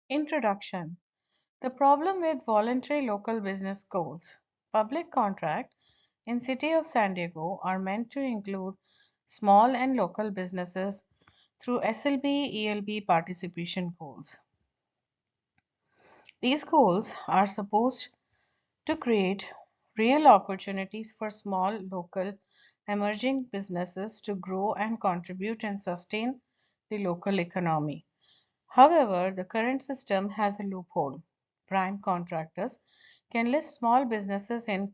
Introduction. The problem with voluntary local business goals. Public contract in City of San Diego are meant to include small and local businesses through SLBE ELB participation goals. These goals are supposed to create real opportunities for small local emerging businesses to grow and contribute and sustain the local economy. However, the current system has a loophole. Prime contractors can list small businesses in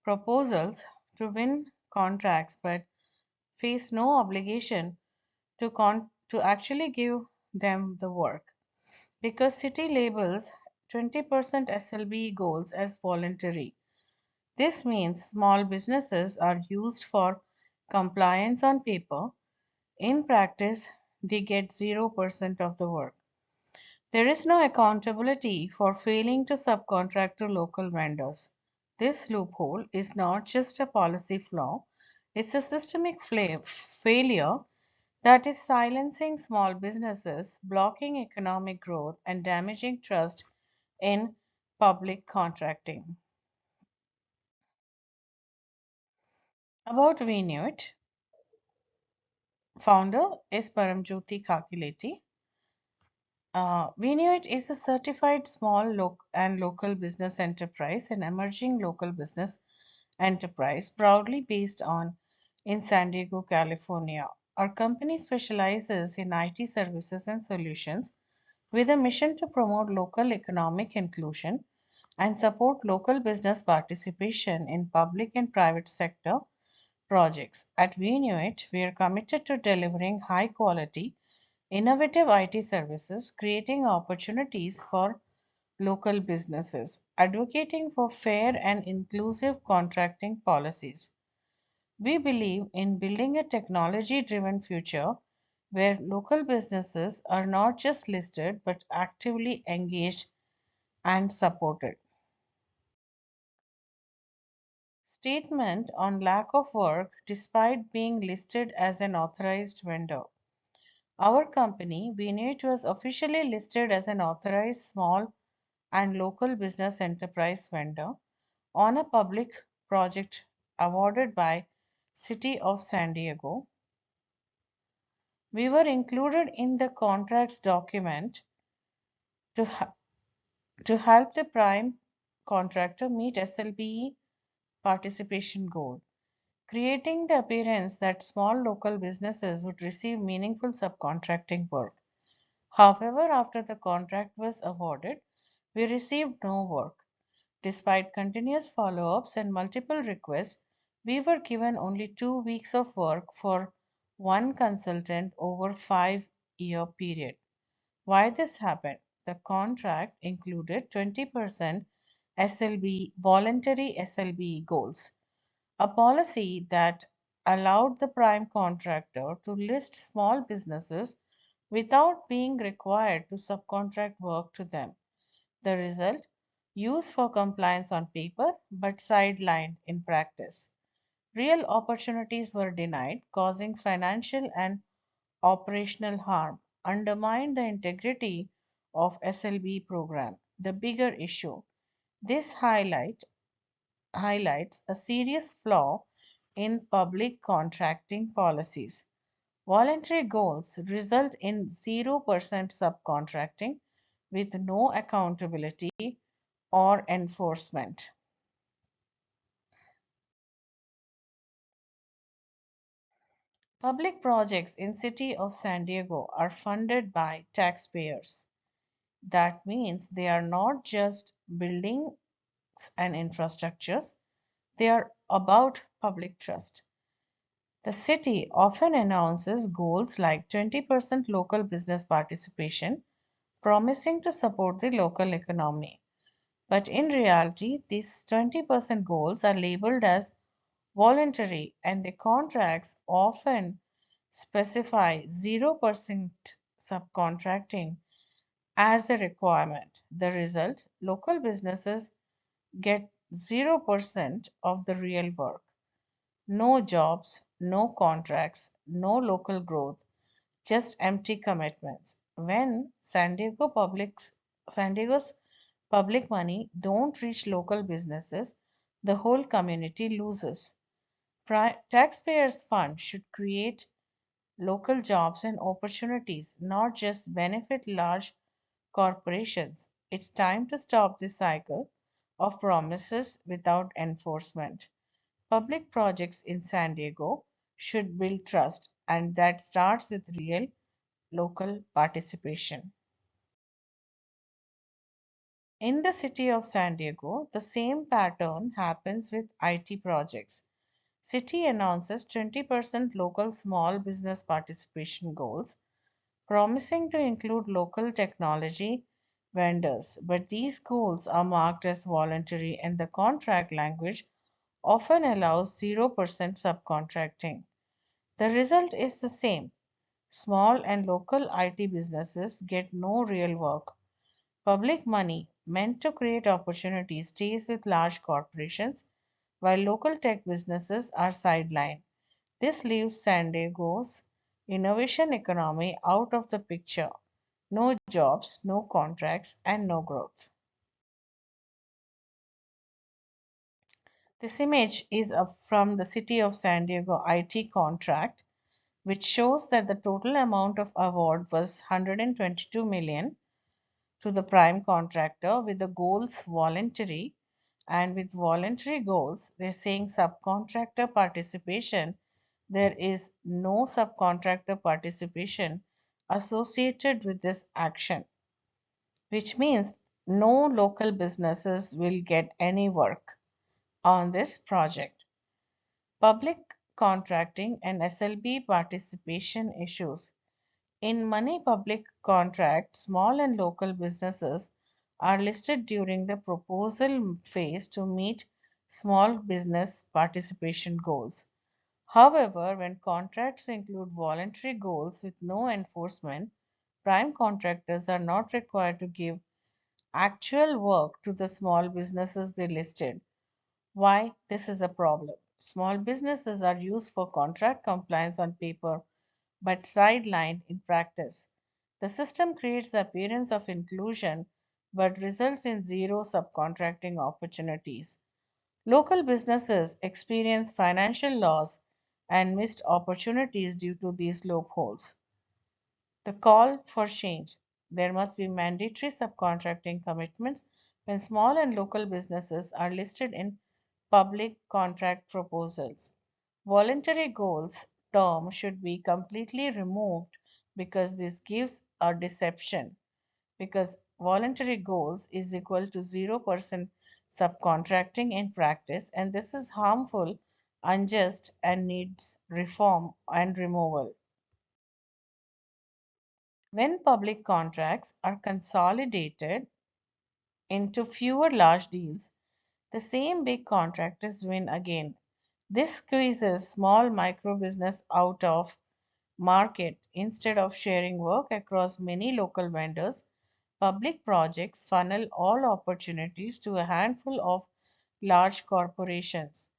proposals to win contracts but face no obligation to actually give them the work because city labels 20% SLB goals as voluntary. This means small businesses are used for compliance on paper. In practice, they get 0% of the work. There is no accountability for failing to subcontract to local vendors. This loophole is not just a policy flaw, it's a systemic failure that is silencing small businesses, blocking economic growth, and damaging trust in public contracting. About Vinut, founder is Paramjyoti Kakileti. Vineyard is a certified small and local business enterprise, an emerging local business enterprise proudly based on in San Diego, California. Our company specializes in IT services and solutions with a mission to promote local economic inclusion and support local business participation in public and private sector projects. At Vineyard, we are committed to delivering high quality innovative IT services, creating opportunities for local businesses, advocating for fair and inclusive contracting policies. We believe in building a technology driven future where local businesses are not just listed but actively engaged and supported. Statement on lack of work despite being listed as an authorized vendor. Our company, Vinit, was officially listed as an authorized small and local business enterprise vendor on a public project awarded by City of San Diego. We were included in the contracts document to, to help the prime contractor meet SLBE participation goal, creating the appearance that small local businesses would receive meaningful subcontracting work. However, after the contract was awarded, we received no work. Despite continuous follow ups and multiple requests, we were given only 2 weeks of work for one consultant over 5 year period. Why this happened? The contract included 20% SLB voluntary SLB goals, a policy that allowed the prime contractor to list small businesses without being required to subcontract work to them. The result? Used for compliance on paper but sidelined in practice. Real opportunities were denied, causing financial and operational harm, undermined the integrity of SLB program. The bigger issue. This highlights a serious flaw in public contracting policies. Voluntary goals result in 0% subcontracting with no accountability or enforcement. Public projects in City of San Diego are funded by taxpayers. That means they are not just buildings and infrastructures, they are about public trust. The city often announces goals like 20% local business participation, promising to support the local economy. But in reality, these 20% goals are labeled as voluntary, and the contracts often specify 0% subcontracting as a requirement. The result, local businesses get 0% of the real work. No jobs, no contracts, no local growth, just empty commitments. When San Diego San Diego's public money don't reach local businesses, the whole community loses. Taxpayers' fund should create local jobs and opportunities, not just benefit large corporations. It's time to stop this cycle of promises without enforcement. Public projects in San Diego should build trust, and that starts with real local participation. In the city of San Diego, the same pattern happens with IT projects. City announces 20% local small business participation goals, promising to include local technology vendors, but these goals are marked as voluntary and the contract language often allows 0% subcontracting. The result is the same. Small and local IT businesses get no real work. Public money meant to create opportunities stays with large corporations while local tech businesses are sidelined. This leaves San Diego's innovation economy out of the picture. No jobs, no contracts, and no growth. This image is from the City of San Diego IT contract, which shows that the total amount of award was 122 million to the prime contractor with the goals voluntary, and with voluntary goals they're saying subcontractor participation. There is no subcontractor participation associated with this action, which means no local businesses will get any work on this project. Public contracting and SLB participation issues. In many public contracts, small and local businesses are listed during the proposal phase to meet small business participation goals. However, when contracts include voluntary goals with no enforcement, prime contractors are not required to give actual work to the small businesses they listed. Why this is a problem? Small businesses are used for contract compliance on paper but sidelined in practice. The system creates the appearance of inclusion but results in zero subcontracting opportunities. Local businesses experience financial loss and missed opportunities due to these loopholes. The call for change. There must be mandatory subcontracting commitments when small and local businesses are listed in public contract proposals. Voluntary goals term should be completely removed because this gives a deception, because voluntary goals is equal to 0% subcontracting in practice, and this is harmful, unjust, and needs reform and removal. When public contracts are consolidated into fewer large deals, the same big contractors win again. This squeezes small micro business out of market. Instead of sharing work across many local vendors, public projects funnel all opportunities to a handful of large corporations.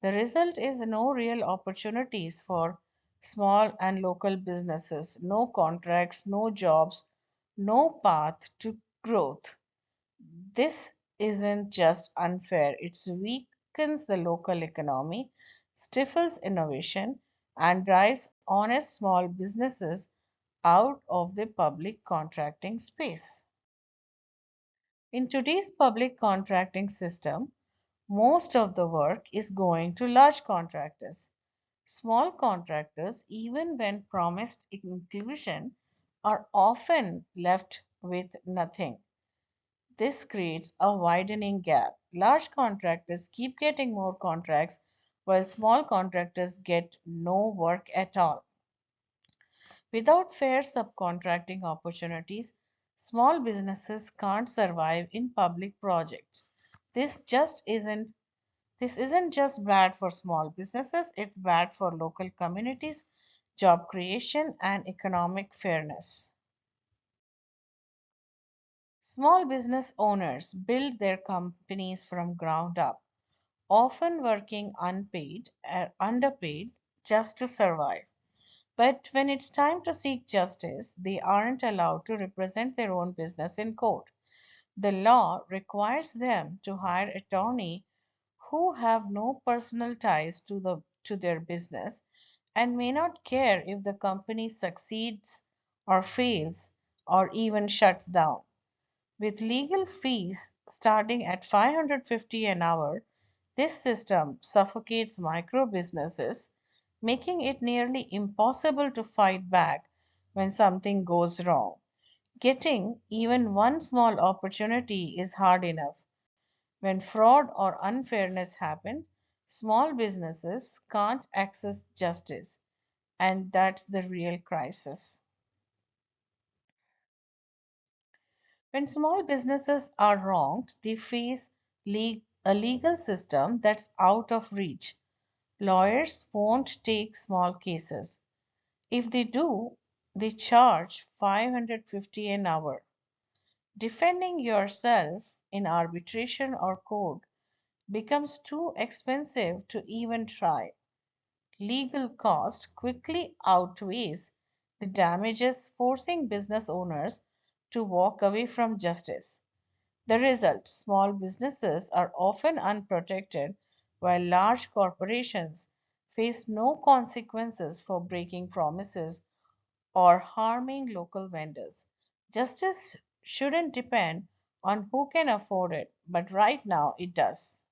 The result is no real opportunities for small and local businesses, no contracts, no jobs, no path to growth. This isn't just unfair, it weakens the local economy, stifles innovation, and drives honest small businesses out of the public contracting space. In today's public contracting system, most of the work is going to large contractors. Small contractors, even when promised inclusion, are often left with nothing. This creates a widening gap. Large contractors keep getting more contracts while small contractors get no work at all. Without fair subcontracting opportunities, small businesses can't survive in public projects. This just isn't this isn't just bad for small businesses, it's bad for local communities, job creation and economic fairness. Small business owners build their companies from ground up, often working unpaid or underpaid just to survive. But when it's time to seek justice, they aren't allowed to represent their own business in court. The law requires them to hire attorneys who have no personal ties to their business and may not care if the company succeeds or fails or even shuts down. With legal fees starting at 550 an hour, this system suffocates micro businesses, making it nearly impossible to fight back when something goes wrong. Getting even one small opportunity is hard enough. When fraud or unfairness happen, small businesses can't access justice, and that's the real crisis. When small businesses are wronged, they face a legal system that's out of reach. Lawyers won't take small cases. If they do, they charge 550 an hour. Defending yourself in arbitration or court becomes too expensive to even try. Legal cost quickly outweighs the damages, forcing business owners to walk away from justice. The result, small businesses are often unprotected while large corporations face no consequences for breaking promises or harming local vendors. Justice shouldn't depend on who can afford it, but right now it does.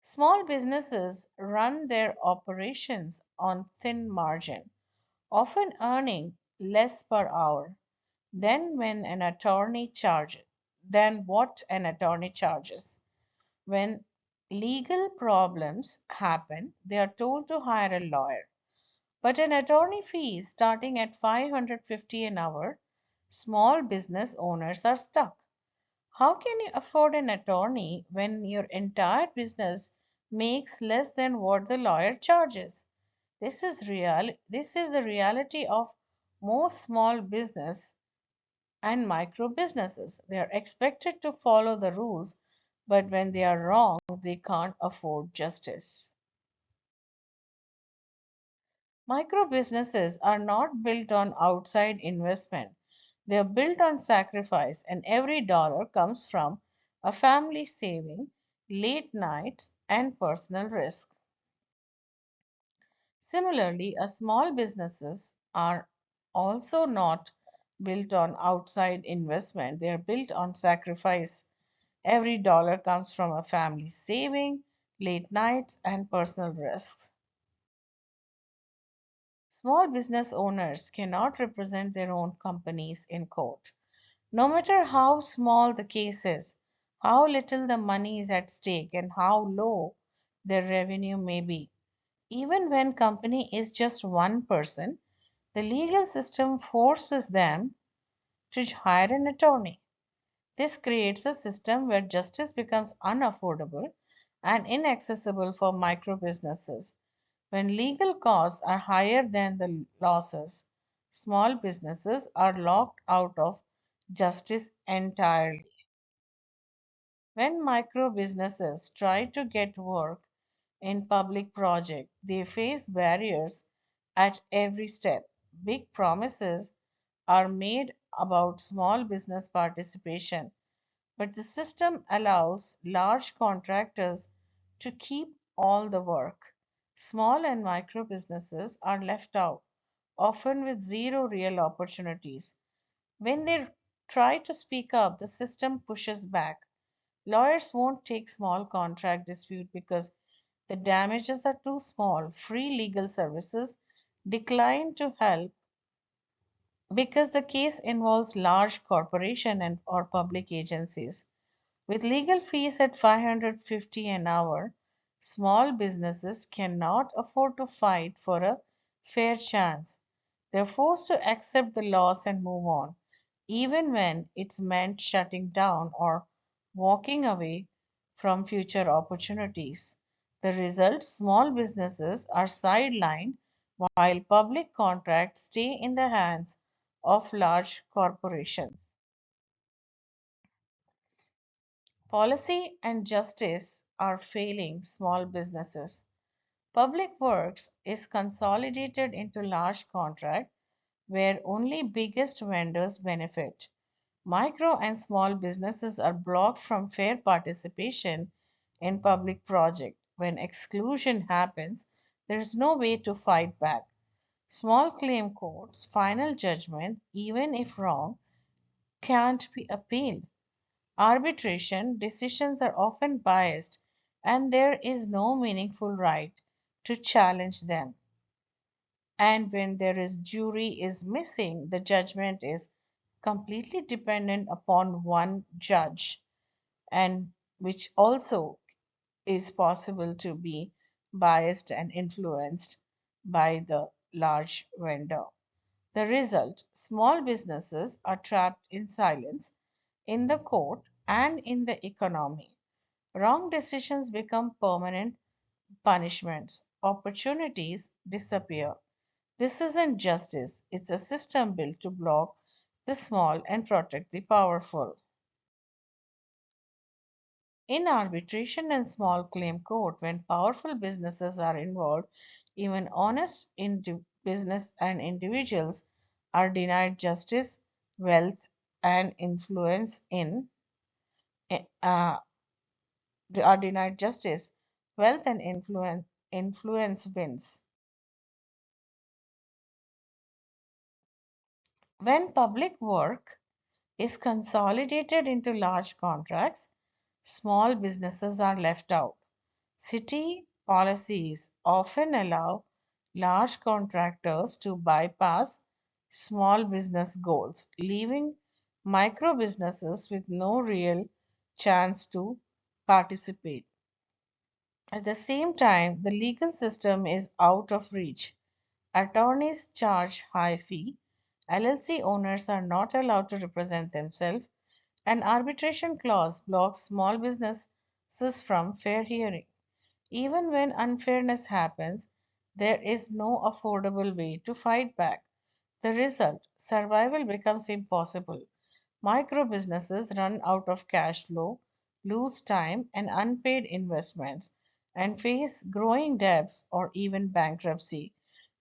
Small businesses run their operations on thin margin, often earning less per hour than when an attorney charges than what an attorney charges. When legal problems happen, they are told to hire a lawyer. But an attorney fee starting at 550 an hour, small business owners are stuck. How can you afford an attorney when your entire business makes less than what the lawyer charges? This is the reality of most small business and micro businesses. They are expected to follow the rules, but when they are wrong, they can't afford justice. Micro businesses are not built on outside investment. They are built on sacrifice, and every dollar comes from a family saving, late nights, and personal risk. Similarly, a small businesses are also not built on outside investment. They are built on sacrifice. Every dollar comes from a family saving, late nights, and personal risks. Small business owners cannot represent their own companies in court. No matter how small the case is, how little the money is at stake, and how low their revenue may be. Even when company is just one person, the legal system forces them to hire an attorney. This creates a system where justice becomes unaffordable and inaccessible for micro businesses. When legal costs are higher than the losses, small businesses are locked out of justice entirely. When micro businesses try to get work in public projects, they face barriers at every step. Big promises are made about small business participation, but the system allows large contractors to keep all the work. Small and micro businesses are left out, often with zero real opportunities. When they try to speak up, the system pushes back. Lawyers won't take small contract dispute because the damages are too small. Free legal services decline to help because the case involves large corporation and or public agencies. With legal fees at 550 an hour, small businesses cannot afford to fight for a fair chance. They're forced to accept the loss and move on, even when it's meant shutting down or walking away from future opportunities. The result, small businesses are sidelined while public contracts stay in the hands of large corporations. Policy and justice are failing small businesses. Public works is consolidated into large contract where only biggest vendors benefit. Micro and small businesses are blocked from fair participation in public projects. When exclusion happens, there is no way to fight back. Small claim courts' final judgment, even if wrong, can't be appealed. Arbitration decisions are often biased, and there is no meaningful right to challenge them. And when there is jury is missing, the judgment is completely dependent upon one judge, and which also is possible to be biased and influenced by the large vendor. The result, small businesses are trapped in silence in the court and in the economy. Wrong decisions become permanent punishments. Opportunities disappear. This isn't justice, it's a system built to block the small and protect the powerful. In arbitration and small claim court, when powerful businesses are involved, even honest business and individuals are denied justice, wealth, and influence in uh, are denied justice, wealth, and influence wins. When public work is consolidated into large contracts, small businesses are left out. City policies often allow large contractors to bypass small business goals, leaving micro businesses with no real chance to participate. At the same time, the legal system is out of reach. Attorneys charge high fee, LLC owners are not allowed to represent themselves, an arbitration clause blocks small businesses from fair hearing. Even when unfairness happens, there is no affordable way to fight back. The result, survival becomes impossible. Micro businesses run out of cash flow, lose time and unpaid investments, and face growing debts or even bankruptcy.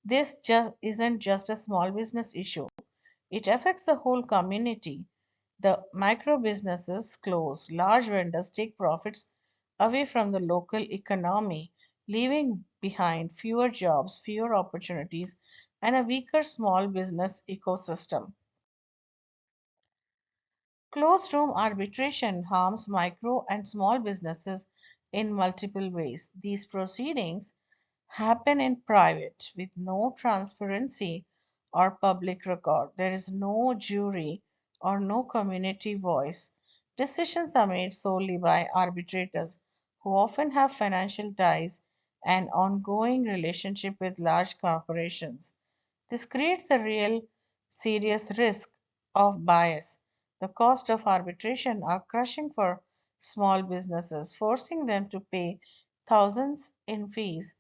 This just isn't just a small business issue. It affects the whole community. The micro businesses close, large vendors take profits away from the local economy, leaving behind fewer jobs, fewer opportunities, and a weaker small business ecosystem. Closed room arbitration harms micro and small businesses in multiple ways. These proceedings happen in private with no transparency or public record. There is no jury or no community voice. Decisions are made solely by arbitrators who often have financial ties and ongoing relationship with large corporations. This creates a real serious risk of bias. The cost of arbitration are crushing for small businesses, forcing them to pay thousands in fees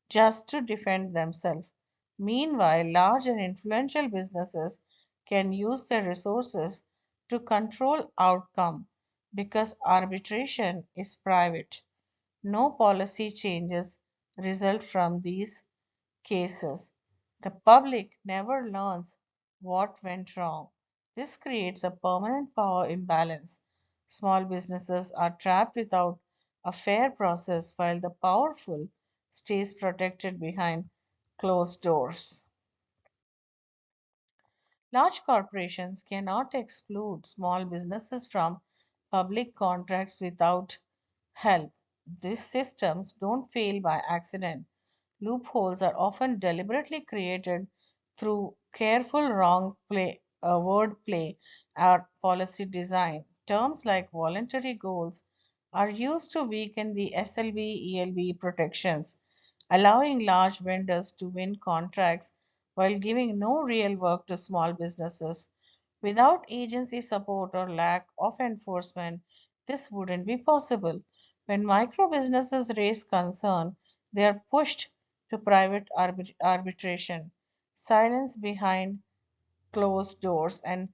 just to defend themselves. Meanwhile, large and influential businesses can use their resources to control outcome because arbitration is private. No policy changes result from these cases. The public never learns what went wrong. This creates a permanent power imbalance. Small businesses are trapped without a fair process while the powerful stays protected behind closed doors. Large corporations cannot exclude small businesses from public contracts without help. These systems don't fail by accident. Loopholes are often deliberately created through careful word play or policy design. Terms like voluntary goals are used to weaken the SLBE ELBE protections, allowing large vendors to win contracts while giving no real work to small businesses. Without agency support or lack of enforcement, this wouldn't be possible. When micro businesses raise concern, they are pushed to private arbitration, silence behind closed doors, and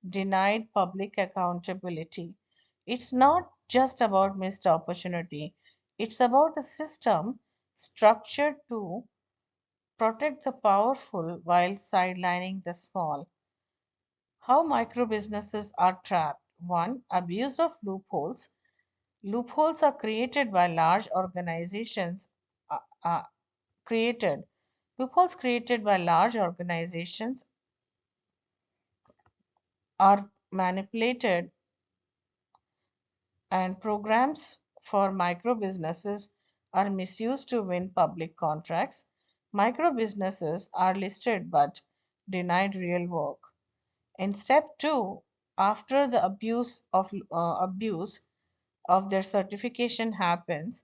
denied public accountability. It's not just about missed opportunity, it's about a system structured to protect the powerful while sidelining the small. How micro businesses are trapped. 1. Abuse of loopholes. Loopholes are created by large organizations. Uh, uh, created Loopholes created by large organizations are manipulated, and programs for micro businesses are misused to win public contracts. Micro businesses are listed but denied real work. In step 2, after the abuse of their certification happens,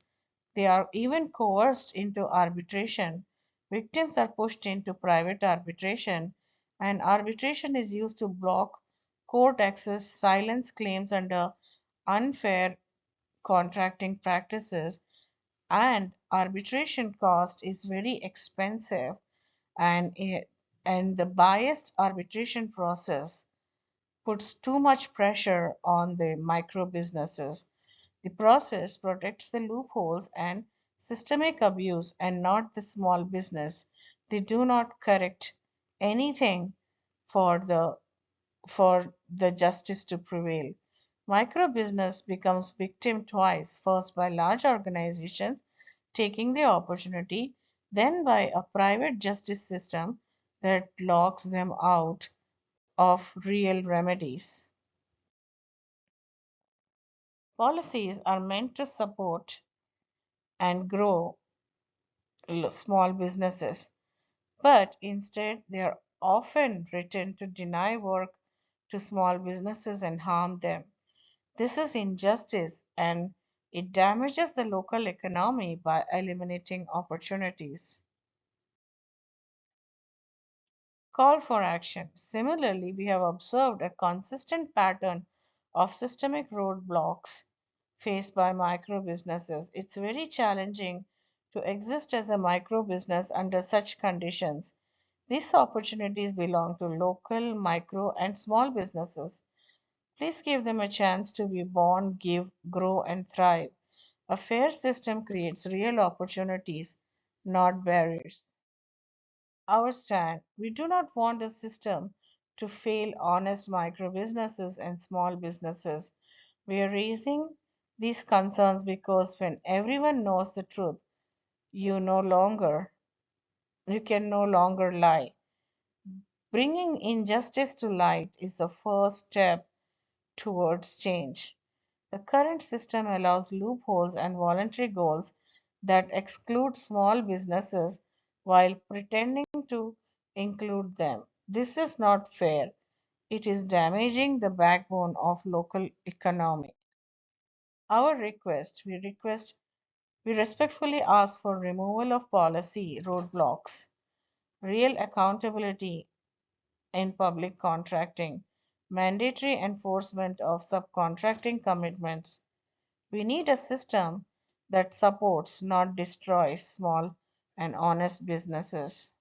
they are even coerced into arbitration. Victims are pushed into private arbitration, and arbitration is used to block court access, silence claims under unfair contracting practices, and arbitration cost is very expensive, and and the biased arbitration process puts too much pressure on the micro businesses. The process protects the loopholes and systemic abuse and not the small business. They do not correct anything for the justice to prevail. Micro business becomes victim twice, first by large organizations taking the opportunity, then by a private justice system that locks them out of real remedies. Policies are meant to support and grow small businesses, but instead they are often written to deny work to small businesses and harm them. This is injustice and it damages the local economy by eliminating opportunities. Call for action. Similarly, we have observed a consistent pattern of systemic roadblocks faced by micro businesses. It's very challenging to exist as a micro business under such conditions. These opportunities belong to local, micro, and small businesses. Please give them a chance to be born, give, grow, and thrive. A fair system creates real opportunities, not barriers. Our stand: we do not want the system to fail honest micro businesses and small businesses. We are raising these concerns because when everyone knows the truth, you no longer you can no longer lie. Bringing injustice to light is the first step towards change. The current system allows loopholes and voluntary goals that exclude small businesses while pretending to include them. This is not fair. It is damaging the backbone of local economy. Our we respectfully ask for removal of policy roadblocks, real accountability in public contracting, mandatory enforcement of subcontracting commitments. We need a system that supports, not destroys, small and honest businesses.